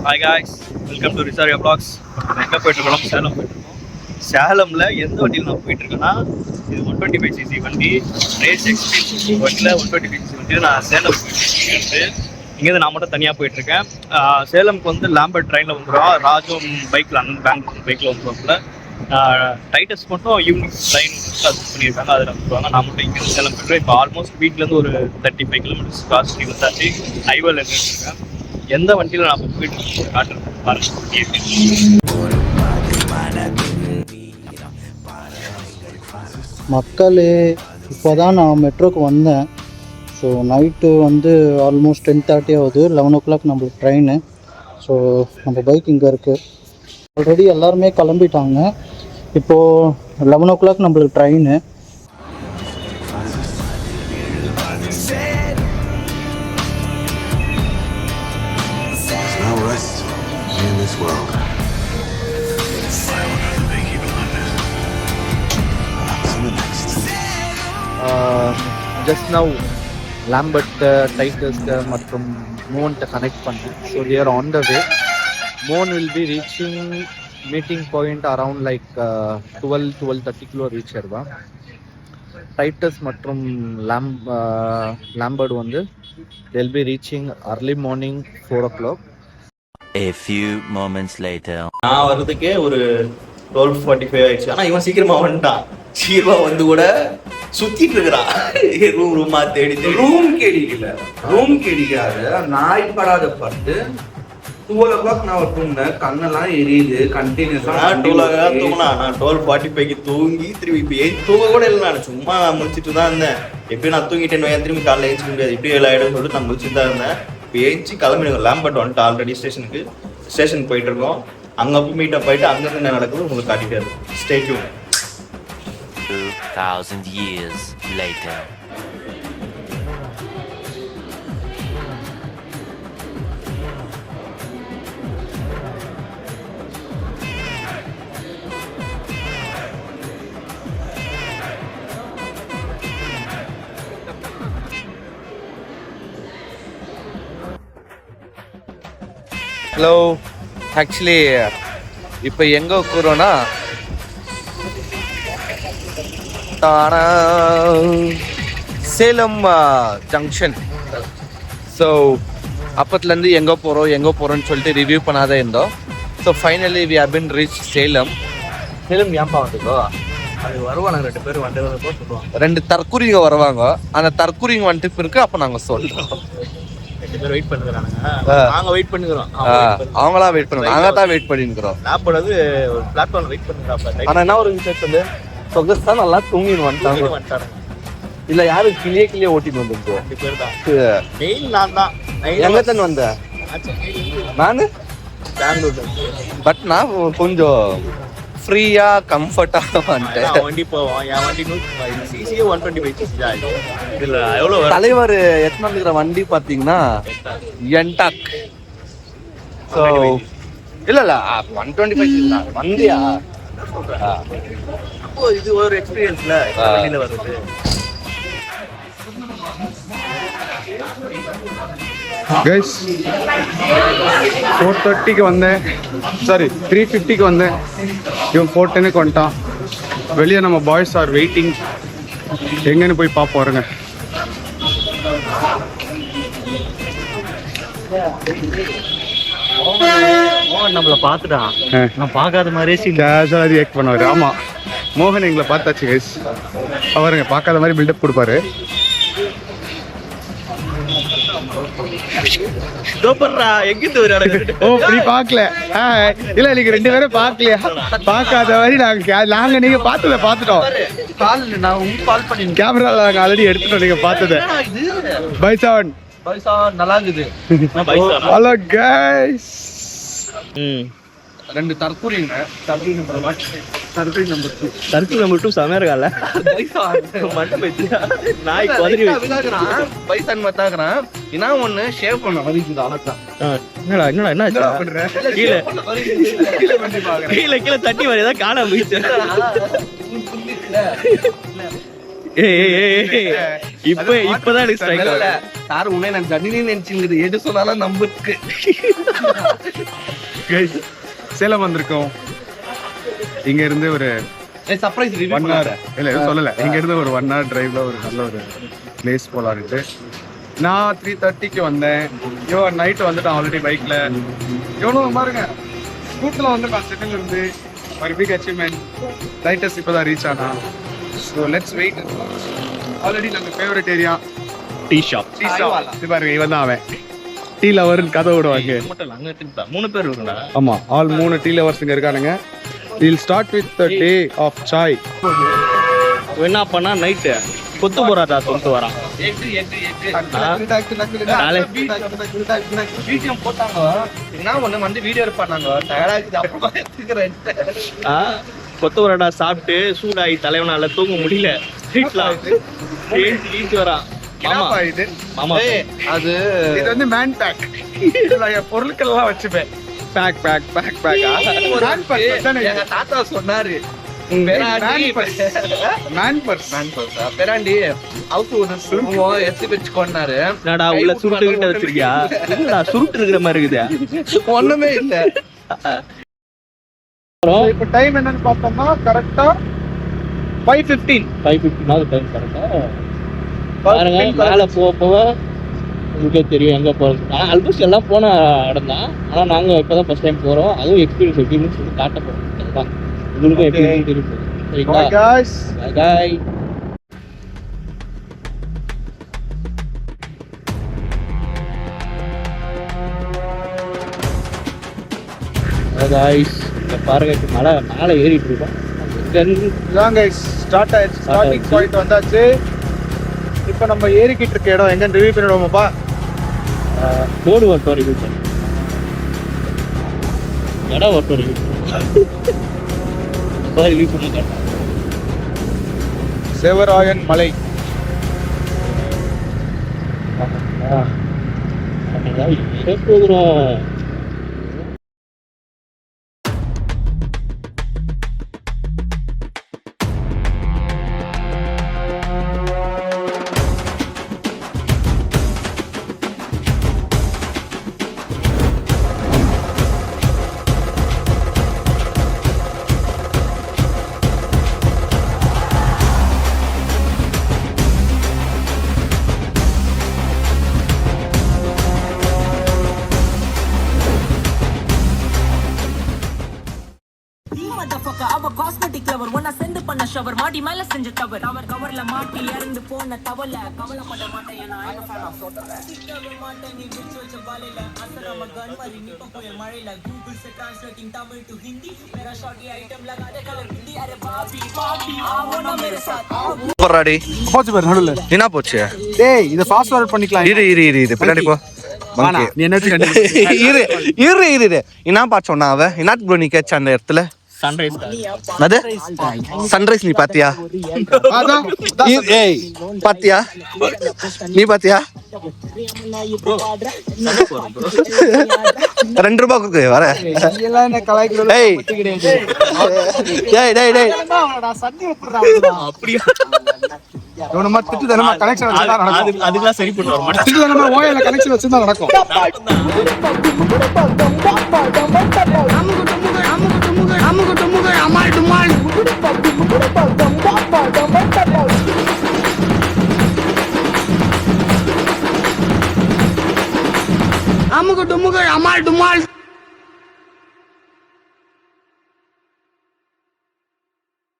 Hi guys, welcome to ரிசாரியா blogs. எங்கே போயிட்டுருக்கோம்? சேலம் போயிட்டுருக்கோம். சேலமில் எந்த வண்டியில் நான் போயிட்டுருக்கேன்னா, இது 125cc வண்டி, ரேஸ் எக்ஸ்பீரியன்ஸ் வண்டியில் 125cc வண்டியில் நான் சேலம் போயிட்டு இங்கேருந்து நான் மட்டும் தனியாக போயிட்டுருக்கேன். சேலமுக்கு வந்து லாம்பர்ட் ட்ரெயினில் வந்துடுவோம். ராஜும் பைக்கில் அண்ணன் பெங்களூர் பைக்கில் வந்துடுவாப்புல. டைட்டஸ் மட்டும் ஈவினிங் ட்ரெயின் புக் பண்ணியிருக்காங்க, அதில் வந்துடுவாங்க. நான் மட்டும் இங்கே சேலம் போய்ட்டு இப்போ ஆல்மோஸ்ட் வீட்லேருந்து ஒரு 35 கிலோமீட்டர்ஸ் கிராஸ் பண்ணி வந்தாச்சு. ஹைவேல நின்றுருக்கேன். எந்த வண்டியில் நான் போயிட்டு காட்டுறேன் பாருங்க. மக்களே, இப்போ தான் நான் மெட்ரோக்கு வந்தேன். ஸோ நைட்டு வந்து ஆல்மோஸ்ட் 10:30 ஆகுது. 11 o'clock நம்மளுக்கு ட்ரெயின். ஸோ நம்ம பைக் இங்கே இருக்குது. ஆல்ரெடி எல்லாருமே கிளம்பிட்டாங்க. இப்போது 11 o'clock நம்மளுக்கு train. Just now Lambert Titus மற்றும் மோன்ட்ட கனெக்ட் பண்ணேன். So we are on the way. Moon will be reaching meeting point around like 12-12:30 kilo reach ஆயிருவா. Titus மற்றும் லாம்பர்ட் வந்து they'll be reaching early morning 4 o'clock. A few moments later. நான் வர்றதுக்கே ஒரு 12:45 ஆயிடுச்சு. ஆனால் இவன் சீக்கிரமா வந்துட்டான். சீக்கிரமா வந்து கூட சுத்திட்டு இருக்கிறான். ரூமா தேடி ரூம் கேடிக்காது. நாய்ப்படாத பட்டு 12 o'clock நான் தூங்கினேன். கண்ணெல்லாம் எரியுது கண்டினியூஸா. நான் 12:45 தூங்கி திரும்பி இப்போ தூங்க கூட இல்லை. நான் சும்மா முடிச்சுட்டு தான் இருந்தேன். எப்படியும் நான் தூங்கிட்டேன், திரும்பி காலையில் ஏஞ்சிக்க முடியாது, இப்படி 7 ஆயிடும் சொல்லிட்டு நான் முடிச்சுட்டு தான் இருந்தேன். இப்போ ஏஞ்சி கிளம்பிடுங்க. லாம்பர்ட் வந்துட்டு ஆல்ரெடி ஸ்டேஷனுக்கு போயிட்டு இருக்கோம். அங்கே போய் மீட்டப் போயிட்டு அங்கேருந்து என்ன நடக்குது உங்களுக்கு காட்டிட்டு இருக்கும். Stay tuned. 2000 years later. Hello, actually இப்போ எங்கே உட்காரோன்னா சேலம் ஜங்ஷன். ஸோ அப்பத்துலேருந்து எங்கே போகிறோன்னு சொல்லிட்டு ரிவ்யூ பண்ணாத இருந்தோம். So finally we have been reach Salem. ஏன்பா வந்துக்கோ, அது வருவாங்க 2 பேர் வந்துடுறப்போ சொல்லுவாங்க. 2 தற்குறிங்க வருவாங்க. அந்த தற்குறிங்க வந்துட்டு இருக்கு. அப்போ நாங்கள் சொல்கிறோம். 2 பேர் வெயிட் பண்ணுறாங்க. நாங்கள் வெயிட் பண்ணுறோம். அவங்களா வெயிட் பண்ணுறோம். நாங்கள் தான் வெயிட் பண்ணிருக்கிறோம். லேப்போட ஒரு பிளாட்ஃபார்ம் வெயிட் பண்ணுறாங்க. ஆனால் என்ன ஒரு விஷயம் சொல்லு, சொகஸ்தான் நல்லா தூங்கின்னு வந்துட்டாங்க. இல்ல யாரு கிளியே ஓட்டிட்டு வந்துருக்கு. 2 பேர் தான். மெயின் நான் தான். எங்க தான் வந்தேன் நானு பெங்களூர்ல. பட் நான் கொஞ்சம் ஃப்ரீயா கம்ஃபர்ட்டா வந்துட்டேன். வண்டி போவோம். என் வண்டி 125cc தான். இதுல எவ்வளவு தலைவர் எத்தனை வந்துக்கிற வண்டி பாத்தீங்கன்னா என்டாக். ஸோ இல்ல 125cc தான் வண்டியா. இது ஒரு எக்ஸ்பீரியன்ஸ்ல வண்டியில வருது. கைஸ் 4:30க்கு வந்தேன், சாரி 3:50க்கு வந்தேன். இவன் 4:10க்கு வந்துட்டான். வெளியே நம்ம பாய்ஸ் ஆர் வெயிட்டிங். எங்கன்னு போய் பார்ப்போம் வருங்க. நம்மள பாத்துட்டான். நான் பார்க்காத மாதிரியே கேஷுவலா ரியாக்ட் பண்ணுவாரு. ஆமா, மோகன் எங்களை பார்த்தாச்சு கைஸ். அவருங்க பார்க்காத மாதிரி பில்டப் கொடுப்பாரு. ஓ அப்படி பார்க்கல. இல்ல நீங்க 2 பேரும் பார்க்கலையா? பார்க்காத மாதிரி நாங்க நீங்க பார்த்ததை பார்த்துட்டோம். கேமரால நாங்க ஆல்ரெடி எடுத்துட்டோம். நீங்க பார்த்ததை. பைசான் நல்லா இருக்குது. Hello guys. 2 தற்குறிங்க. தற்குறி நம்பர் 2 செமையா இருக்கால. நாய் குதிரை பைசான் மத்தாக்குறான். என்ன ஒண்ணு ஷேவ் பண்ண வரைக்கும் அழகா. என்னடா என்ன கீழே தட்டி வர ஏதாவது காணாம போயிடுச்சு. இப்பதான் எனக்கு strike ஆகுது. சார் உன்னை நான் ஜனினி நினைச்சுங்குது எது சொன்னாலும் நம்புக்கு. Guys, சேலம் வந்திருக்கோம். இங்க இருந்து ஒரு சர்ப்ரைஸ் 1 hour இல்ல எதுவும் சொல்லல. இங்க இருந்து ஒரு 1 hour டிரைவ்ல ஒரு நல்ல ஒரு பிளேஸ் போலான்ட்டு நான் 3:30க்கு வந்தேன். நைட் வந்துட்டேன் ஆல்ரெடி பைக்ல. எவ்வளோ பாருங்க ஸ்கூட்டில் வந்து நான் செட்டில் இருந்து ஒரு பிக் அச்சீவ்மெண்ட். லைட்டஸ்ட் இப்போ தான் ரீச் ஆனா. So let's wait. ஆல்ரெடி நம்ம ஃபேவரட் ஏரியா டீ ஷாப். இது பாருங்க இவன் தான் அவன் டீ லவர்னு கதை விடுவாங்க. மட்டும் இல்ல, அங்க எடுத்துக்கிட்டா 3 பேர் இருக்குடா. ஆமா ஆல் 3 டீ லவர்ஸ் இங்க இருக்கானுங்க. We'll start with the day of chai. என்ன பண்ணா நைட்டு கொத்து போராட்டா சொல்லிட்டு வரான். வீடியோ போட்டாங்க. என்ன ஒண்ணு வந்து வீடியோ பண்ணாங்க. டயர்டா இருக்குது அப்புறமா எடுத்துக்கிறேன். கொத்து போராட்டா சாப்பிட்டு சூடாகி தலைவனால தூங்க முடியல. வீட்டு வரான். மாமா இது மாமா அது இது வந்து மேன் பேக். இதுல என் பொருட்கள் எல்லாம் வச்சுப்பேன். Bag bag bag bag. எங்க தாத்தா சொன்னாரு மேன் பர்ஸ். பெராண்டி அவுத்து ஒண்ணு சுருக்குவோம் எடுத்து வச்சுக்கோன்னாரு. என்னடா உள்ள சுருட்டு கிட்ட வச்சிருக்கியா? இல்லடா சுருட்டு இருக்கிற மாதிரி இருக்குது. ஒண்ணுமே இல்ல. இப்போ டைம் என்னன்னு பார்த்தோம்னா கரெக்டா 5:15 டைம் கரெக்டா பாருங்க. மேல போக உங்களுக்கே தெரியும் எங்க போறது. நான் ஆல்மோஸ்ட் எல்லாம் போன இடம் தான். ஆனா நாங்க இப்பதான் ஃபர்ஸ்ட் டைம் போறோம். அதுவும் எக்ஸ்பீரியன்ஸ் எப்படின்னு சொல்லி காட்ட போறோம். அதுதான் உங்களுக்கும் எப்படி தெரியும். சரிங்களா guys. பாய். guys இங்க பாருங்க மலை மேலே ஏறிட்டு இருக்கோம். இதான் guys ஸ்டார்ட் ஆயிடுச்சு. ஸ்டார்டிங் பாயிண்ட் வந்தாச்சு. இப்போ நம்ம ஏறிக்கிட்டு இருக்க இடம் எங்கன்னு ரிவ்யூ பண்ணிடுவோமாப்பா? போர்டு ஒருத்தர் ரிவ்யூ பண்ணு. இடம் ஒருத்தர் ரிவ்யூ பண்ணுங்க. சேவராயன் மலை. போகிறோம். அவ காஸ்மெட்டிக் லவர் ஒன்னா சென்ட் பண்ண ஷவர் மாடி மேல செஞ்ச தவர் அவர் கவர்ல மாட்டி இறந்து போன தவல கவலைப்பட மாட்டேன் ஏன்னா ஐ அம் ஃபேன் ஆஃப் சோட்டல சிக்கவே மாட்டேன் நீ விட்டு வச்ச பாலையில அசரம கன் மாதிரி நிப்ப போய் மழையில Google se translating tamil to hindi मेरा शॉर्टी आइटम लगा दे कलर हिंदी अरे बाबी बाबी आओ ना मेरे साथ போறாடி போச்சு பாரு நடுவுல. என்ன போச்சு? டேய் இத ஃபாஸ்ட் ஃபார்வர்ட் பண்ணிக்கலாம். இரு பின்னாடி போ. நீ என்ன இரு என்ன பாட்டு சொன்னா அவ என்ன ப்ரோ நீ கேட்ச அந்த இடத்துல? சன்ரைஸ் அது சன்ரைஸ் நீ பாத்தியா? ஏய் பாத்தியா? நீ பாத்தியா? 2 ரூபாய் கொடுக்கு வர. எல்லாம் என்ன கலாய்க்குறது? ஏய் டேய் டேய் அப்படியே நம்ம திட்டு தனமா கனெக்ஷன் வச்சா நடக்கும். அதுக்கெல்லாம் சரி பண்ண வர மாட்டேன். திட்டு தனமா ஓயல கனெக்ஷன் வச்சா நடக்கும். அமுகு டுமுகு அமால் டுமால்